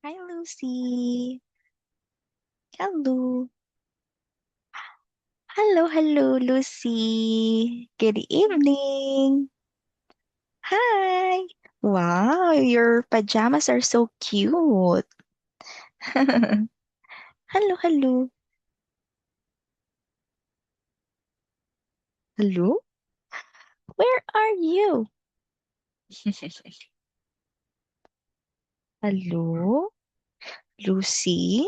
Hi, Lucy. Hello. Hello, Lucy. Good evening. Hi. Wow, your pajamas are so cute. Hello. Hello? Where are you? Hello? Lucy?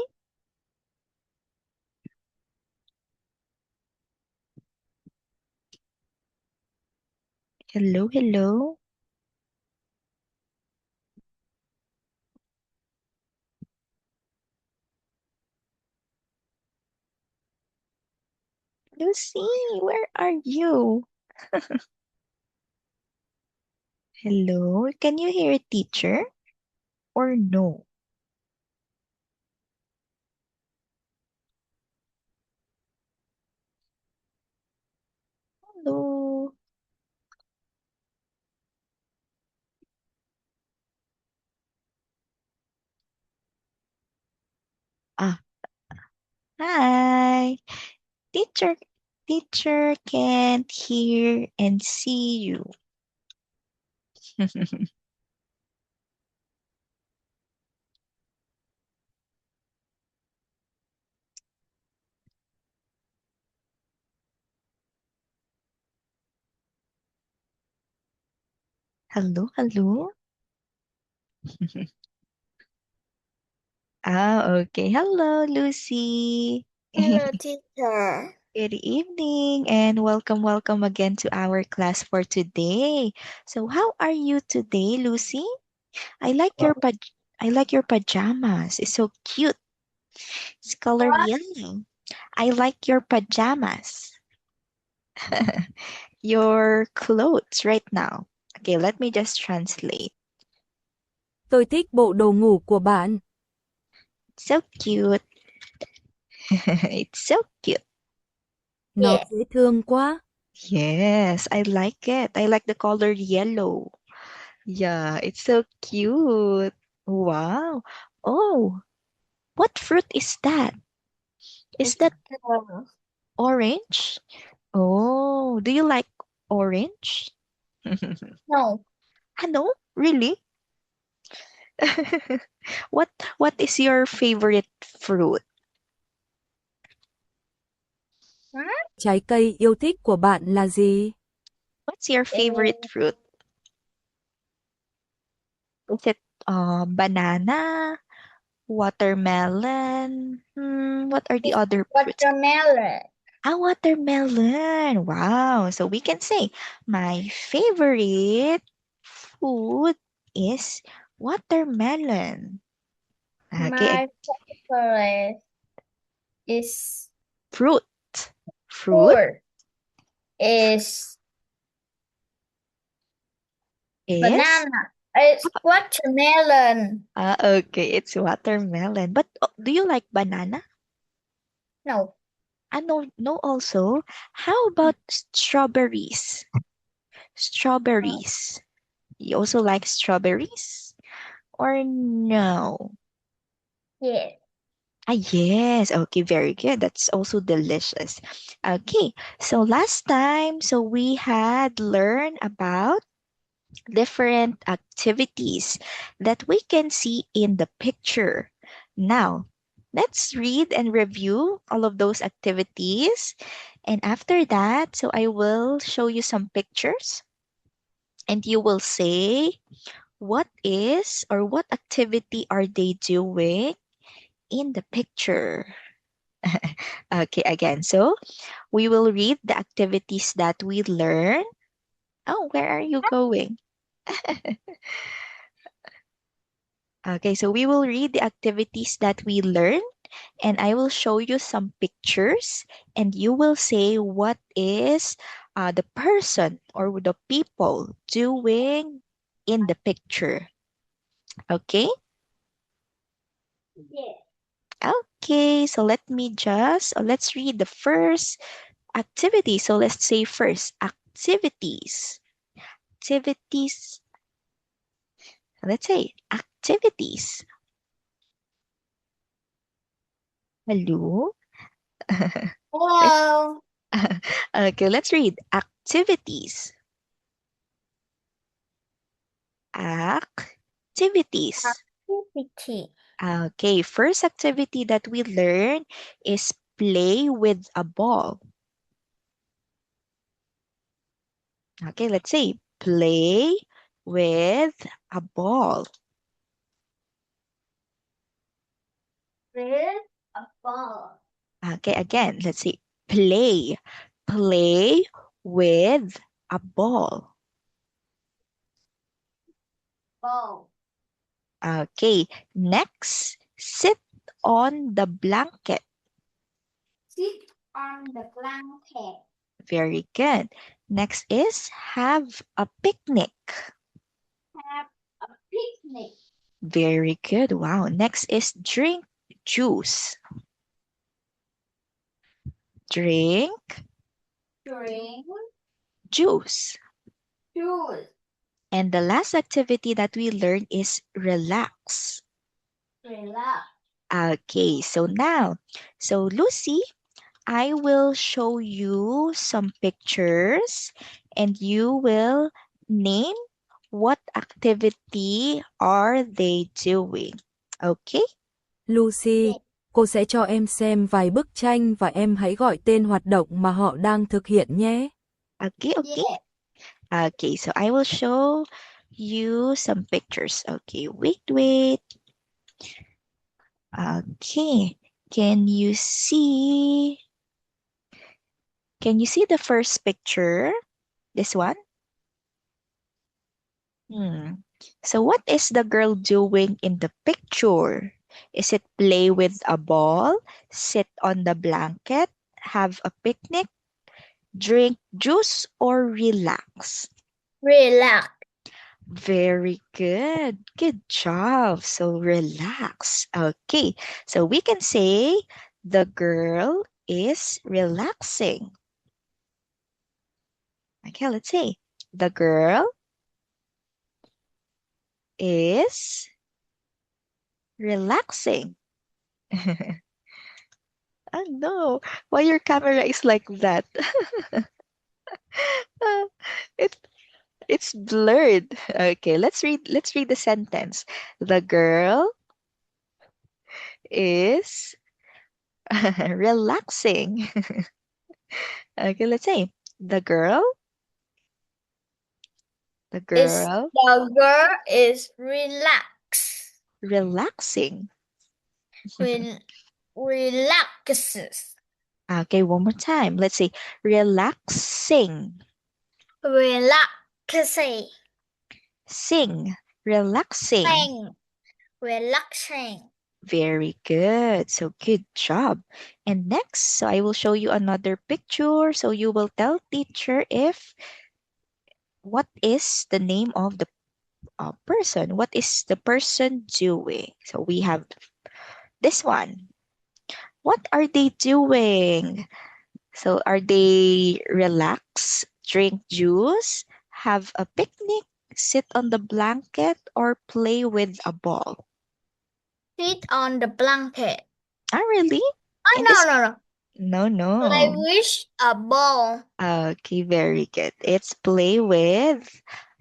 Hello? Lucy, where are you? Hello? Can you hear teacher or no? Hello? Ah, hi. Teacher, teacher can't hear and see you. Hello. Okay. Hello, Lucy. Hello, teacher. Good evening and welcome again to our class for today. So, how are you today, Lucy? I like your I like your pajamas. It's so cute. It's color What? yellow. I like your pajamas. Your clothes right now. Okay, let me just translate. Tôi thích bộ đồ ngủ của bạn. So cute. It's so cute. Nó Yeah. dễ thương quá. Yes, I like it. I like the color yellow. Yeah, it's so cute. Wow. Oh, what fruit is that? Is It's that uh, orange? Oh, do you like orange? no. No, really? What what is your favorite fruit? Huh? Trái cây yêu thích của bạn là gì? What's your favorite Uh, fruit? Is it banana, watermelon? What are the it's other fruits? watermelon. Watermelon. Wow. So we can say my favorite food is watermelon. Okay, My favorite is fruit. Fruit fruit is is banana. It's watermelon. okay, it's watermelon. But do you like banana? No. No also. How about strawberries? Strawberries. You also like strawberries? Or no? Yeah. Yes. Okay, very good. That's also delicious. Okay, so last time, so we had learned about different activities that we can see in the picture. Now, let's read and review all of those activities. And after that, so I will show you some pictures and you will say what is or what activity are they doing in the picture. Okay, again. So we will read the activities that we learn. Oh, where are you going? Okay, so we will read the activities that we learn, and I will show you some pictures, and you will say what is the person or the people doing in the picture. Okay? Yeah. Okay, so let's read the first activity. So let's say first activities. Activities. Let's say activities. Hello. Hello. Okay, let's read activities. Activities. Activity. Okay, first activity that we learn is play with a ball. Okay, let's say play with a ball. With a ball. Okay, again, let's say play. Play with a ball. Ball. Okay, next, sit on the blanket. Sit on the blanket. Very good. Next is have a picnic. Have a picnic. Very good. Wow. Next is drink juice. Drink Drink juice. juice. And the last activity that we learned is relax. Relax. Okay, so Lucy, I will show you some pictures and you will name what activity are they doing. Okay? Lucy, cô sẽ cho em xem vài bức tranh và em hãy gọi tên hoạt động mà họ đang thực hiện nhé. Okay, okay. Yeah. Okay, so I will show you some pictures. Okay, wait. Okay, can you see? Can you see the first picture? This one? So what is the girl doing in the picture? Is it play with a ball, sit on the blanket, have a picnic, drink juice, or relax? Relax. Very good. Good job. So relax. Okay. So we can say the girl is relaxing. Okay, let's say the girl is relaxing. Oh no, why your camera is like that? it it's blurred. Okay, let's read the sentence. The girl is relaxing. Okay, let's say the girl the Is girl the girl is relaxing. relaxes. Okay, one more time. Let's say relaxing. Relaxing. Sing. Relaxing. Sing. Relaxing. Very good. So good job. And next, so I will show you another picture. So you will tell teacher if what is the name of the person. What is the person doing? So we have this one. What are they doing? So are they relax, drink juice, have a picnic, sit on the blanket, or play with a ball? Sit on the blanket. Ah, really? Oh, In this? no. No. Play with a ball. Okay, very good. It's play with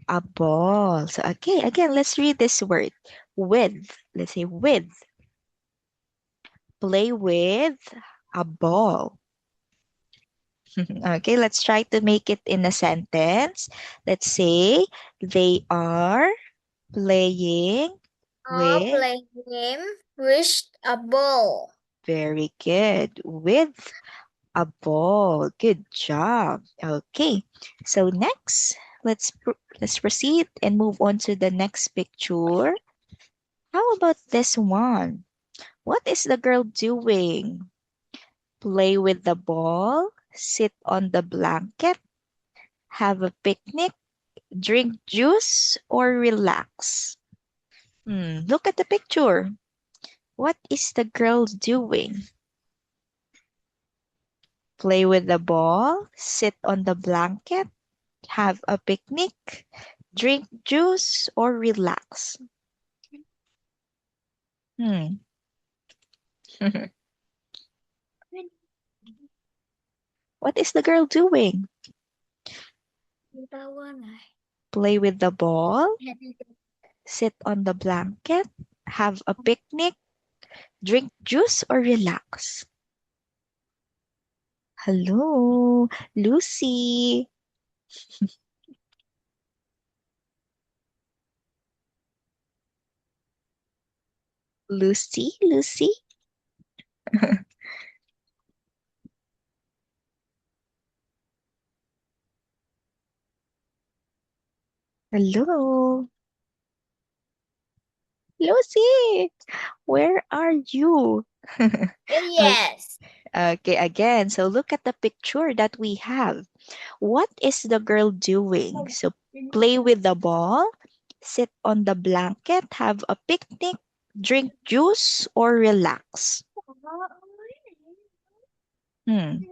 a ball. So, okay, again, let's read this word. With. Let's say with. Play with a ball. Okay, let's try to make it in a sentence. Let's say they are playing Or with, playing with a ball. very good, with a ball. Good job. Okay, so next, let's proceed and move on to the next picture. How about this one? What is the girl doing? Play with the ball, sit on the blanket, have a picnic, drink juice, or relax? Look at the picture. What is the girl doing? Play with the ball, sit on the blanket, have a picnic, drink juice, or relax? Hmm. What is the girl doing? Play with the ball, sit on the blanket, have a picnic, drink juice, or relax? Hello, Lucy. Lucy, Lucy. Hello, Lucy. Where are you? Yes. Okay, again. So look at the picture that we have. What is the girl doing? So play with the ball, sit on the blanket, have a picnic, drink juice, or relax? Hmm.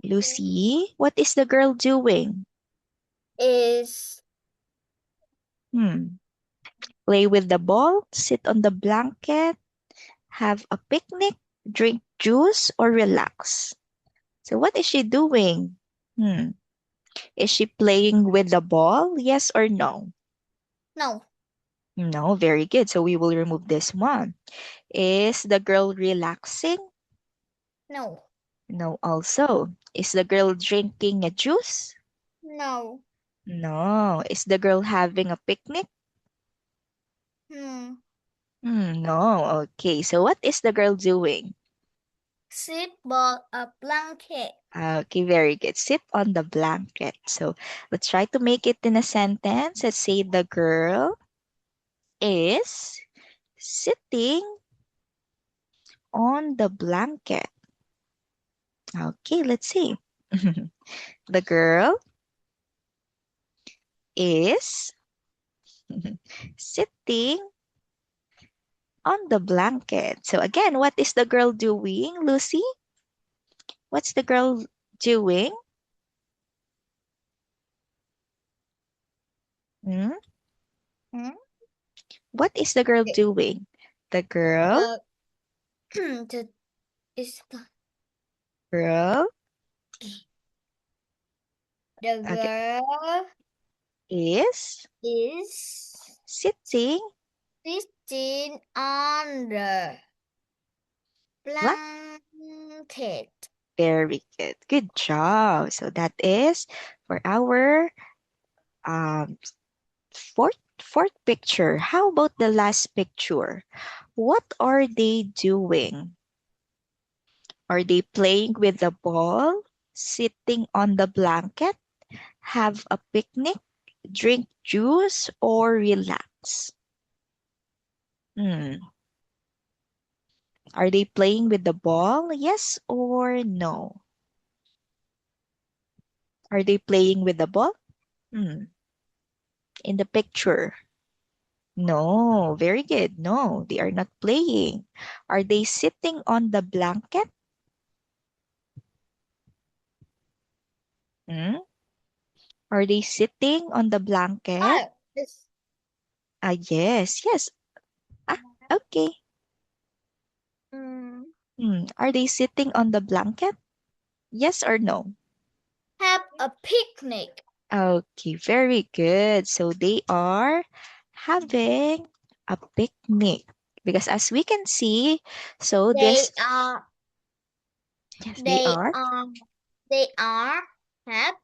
Lucy, what is the girl doing? Is Hmm. Play with the ball, sit on the blanket, have a picnic, drink juice, or relax? So what is she doing? Hmm. Is she playing with the ball? Yes or no? no. No, very good. So we will remove this one. Is the girl relaxing? No. No, also. Is the girl drinking a juice? No. No. Is the girl having a picnic? Hmm. No. Okay, so what is the girl doing? Sit on a blanket. Okay, very good. Sit on the blanket. So let's try to make it in a sentence. Let's say the girl is sitting on the blanket. Okay, let's see. The girl is sitting on the blanket. So again, what is the girl doing, Lucy? What's the girl doing? Hmm? Hmm? What is the girl The, doing? The girl, the, the is girl, the okay, girl is is sitting. sitting on the What? blanket. Very good. Good job. So that is for our um fourth picture. How about the last picture? What are they doing? Are they playing with the ball, sitting on the blanket, have a picnic, drink juice, or relax? Hmm. Are they playing with the ball? Yes or no? Are they playing with the ball? Hmm. In the picture. No, very good. No, they are not playing. Are they sitting on the blanket? Hmm? Are they sitting on the blanket? Oh, this. Yes, yes. Ah, okay. Mm, Are they sitting on the blanket? Yes or no? have a picnic. Okay, very good. So they are having a picnic. Because as we can see, so They this, are yes, they they are are they are have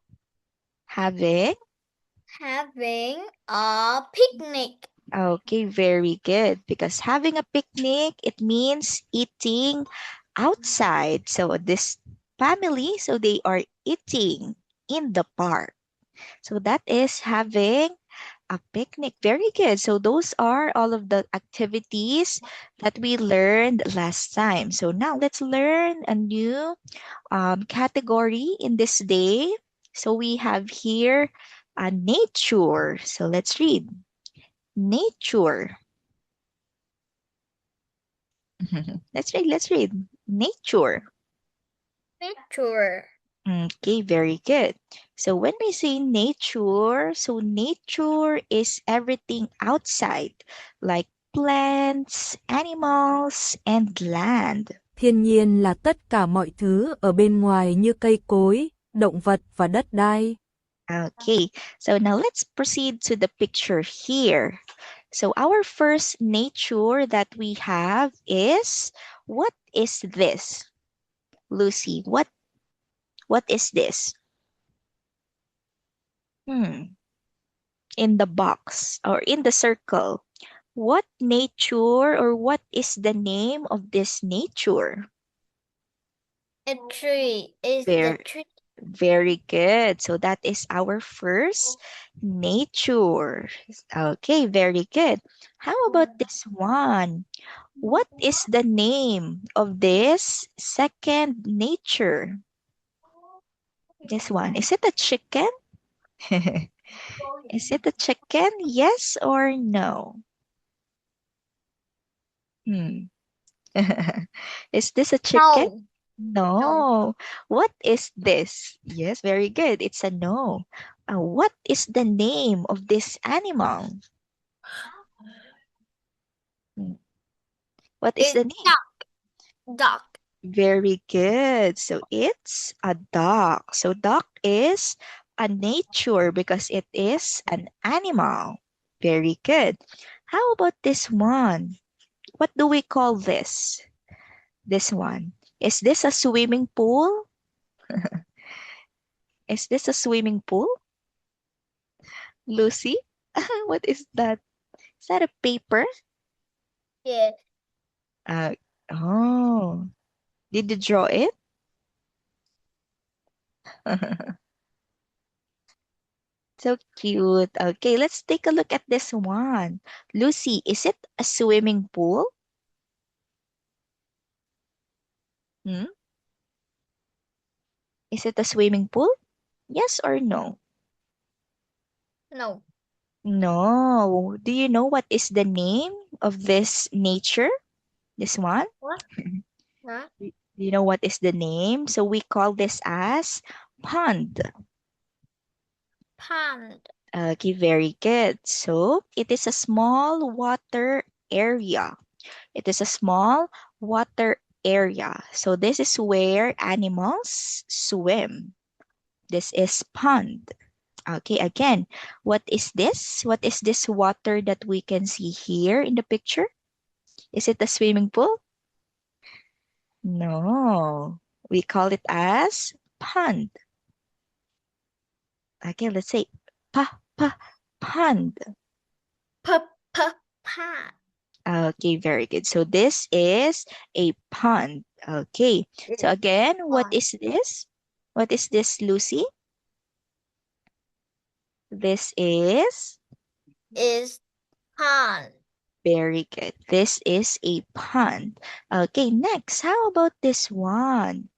having. having a picnic. Okay, very good. Because having a picnic, it means eating outside. So this family, so they are eating in the park. So that is having a picnic. Very good. So those are all of the activities that we learned last time. So now let's learn a new category in this day. So we have here nature. So let's read nature. Let's read. Nature. Nature. Okay, very good. So when we say nature, so nature is everything outside, like plants, animals, and land. Thiên nhiên là tất cả mọi thứ ở bên ngoài như cây cối, động vật và đất đai. Okay, so now let's proceed to the picture here. So our first nature that we have is, what is this? Lucy, what is this? In the box or in the circle, what nature or what is the name of this nature? A tree is Very, the tree. very good. So that is our first nature. Okay, very good. How about this one? What is the name of this second nature? This one. Is it a chicken? Is it a chicken? Yes or no? Is this a chicken? No. No. What is this? Yes, very good. It's a no. What is the name of this animal? What is It's the name? duck. Very good. So it's a duck. So duck is a nature because it is an animal. Very good. How about this one? What do we call this? This one. Is this a swimming pool? Is this a swimming pool? Lucy? What is that? Is that a paper? Yes. Oh, did you draw it? So cute. Okay, let's take a look at this one. Lucy, is it a swimming pool? Hmm? Is it a swimming pool? Yes or no? No. No. Do you know what is the name of this nature? This one? What? Huh? Do you know what is the name? So we call this as pond. Pond. Okay, very good. So it is a small water area. It is a small water area. So this is where animals swim. This is pond. Okay, again, what is this? What is this water that we can see here in the picture? Is it a swimming pool? No. We call it as pond. Okay, let's say pond. Pond. Okay, very good. So this is a pond. Okay. So again, what Pond. is this? What is this, Lucy? This is Is pond. very good. This is a pond. Okay, next, how about this one?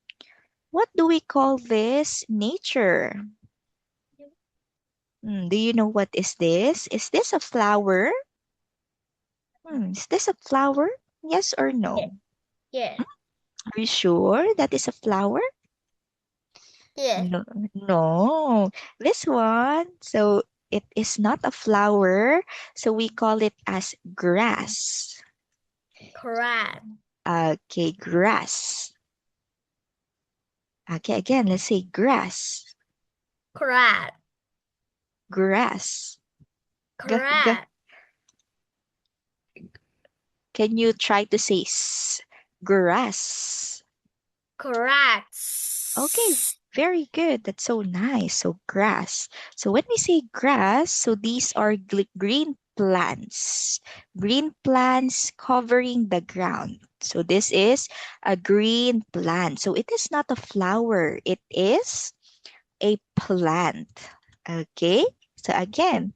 What do we call this nature? Do you know what is this? Is this a flower? Is this a flower? Yes or no? Yes. Are you sure that is a flower? Yes. No, no. This one, so it is not a flower, so we call it as grass. Crab. Okay, grass. Okay, again, let's say grass. Crab. Grass. Crab. Can you try to say grass? Grass. Okay, very good. That's so nice. So grass. So when we say grass, so these are green plants. Green plants covering the ground. So this is a green plant. So it is not a flower. It is a plant. Okay. So again,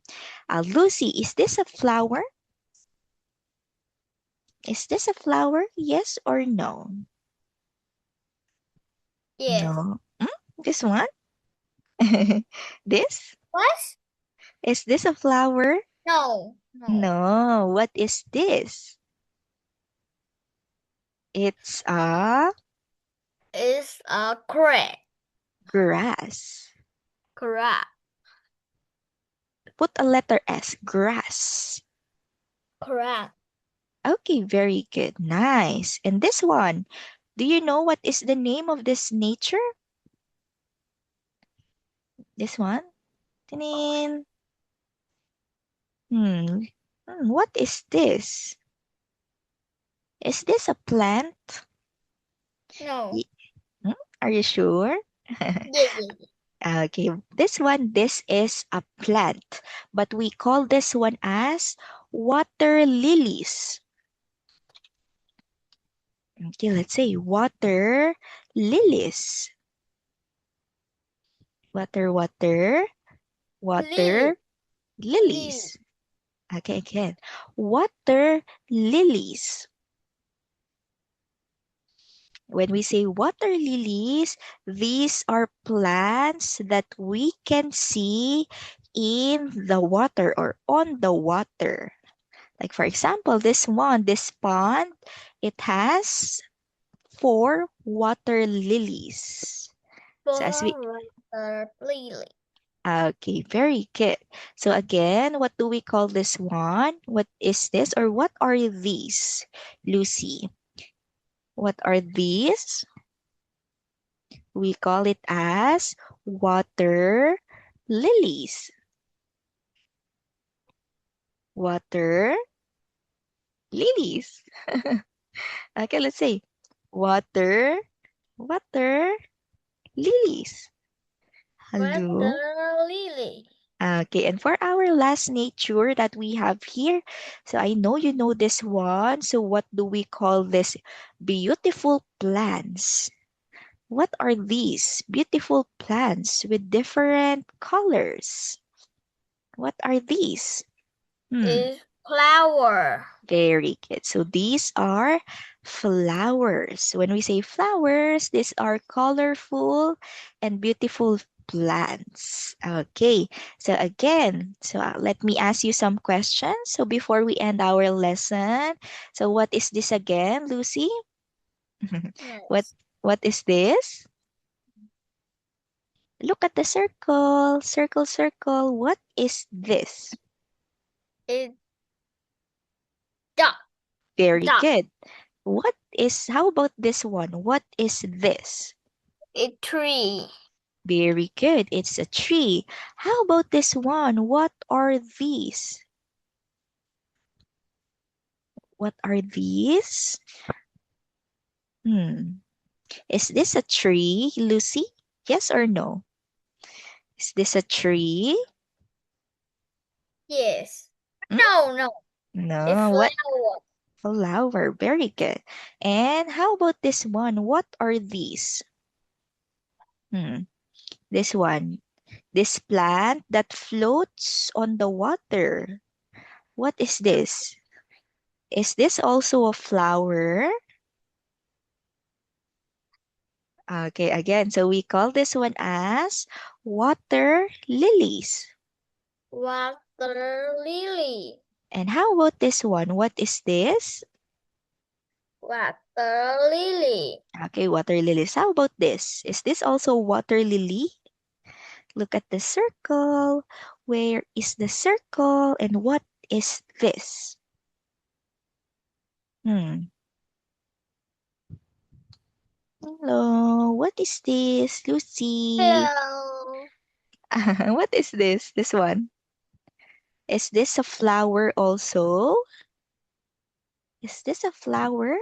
Lucy, is this a flower? Is this a flower? Yes or no? Yes. No. This one? This? What? Is this a flower? No. No. What is this? It's a It's a crab. grass. Crab. Put a letter S. Grass. Crab. Okay, very good. Nice. And this one, do you know what is the name of this nature? This one? Tinin. What is this? Is this a plant? No. Y- Hmm, Are you sure? Yeah. Okay, this is a plant, but we call this one as water lilies. Okay, let's say water lilies. Water Lily. Lily. lilies. Okay, again. Water lilies. When we say water lilies, these are plants that we can see in the water or on the water. Like for example, this pond, it has 4 water lilies. So as we For water lily. Okay, very good. So again, what do we call this one? What is this or what are these, Lucy? What are these? We call it as water lilies. Water lilies. Okay, let's say water lilies. Hello. Water lily. Okay, and for our last nature that we have here, so I know you know this one. So what do we call this? Beautiful plants. What are these beautiful plants with different colors? What are these? Is flower. Very good. So these are flowers. When we say flowers, these are colorful and beautiful plants. Okay. So again, let me ask you some questions. So before we end our lesson, so what is this again, Lucy? what Yes. what is this? Look at the circle. Circle, circle. What is this? Is duck. Very Duck. good. How about this one? What is this? A tree. Very good. It's a tree. How about this one? What are these? What are these? Hmm. Is this a tree, Lucy? Yes or no? Is this a tree? Yes. Hmm? No. A No. What? flower. Flower. Very good. And how about this one? What are these? Hmm. This one. This plant that floats on the water. What is this? Is this also a flower? Okay, again, so we call this one as water lilies. Water lily. And how about this one? What is this? Water lily. Okay, water lilies. How about this? Is this also water lily? Look at the circle. Where is the circle? And what is this? Hmm. Hello, what is this, Lucy? Hello. What is this? This one. Is this a flower also? Is this a flower?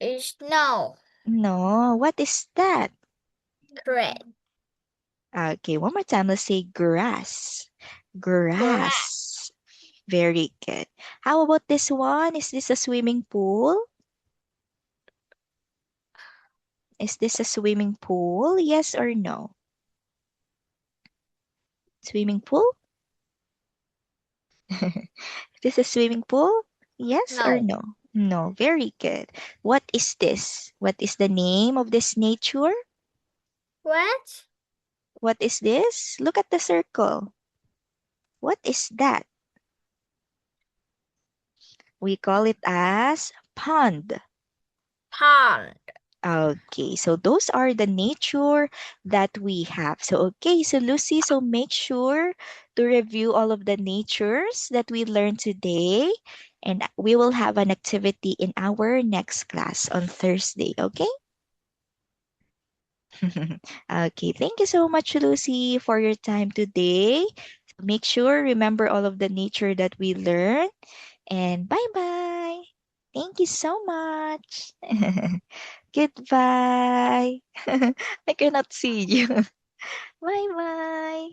Is no. No. What is that? Correct. Okay, one more time. Let's say grass. Correct. Grass. Very good. How about this one? Is this a swimming pool? Is this a swimming pool? Yes or no? Swimming pool? Is this a swimming pool? Yes or No. no? No. Very good. What is this? What is the name of this nature? What? What is this? Look at the circle. What is that? We call it as pond. Pond. Okay, so those are the nature that we have. So, okay, so Lucy, so make sure to review all of the natures that we learned today. And we will have an activity in our next class on Thursday, okay? Okay, thank you so much, Lucy, for your time today. Make sure remember all of the nature that we learned. And bye-bye. Thank you so much. Goodbye. I cannot see you. Bye-bye.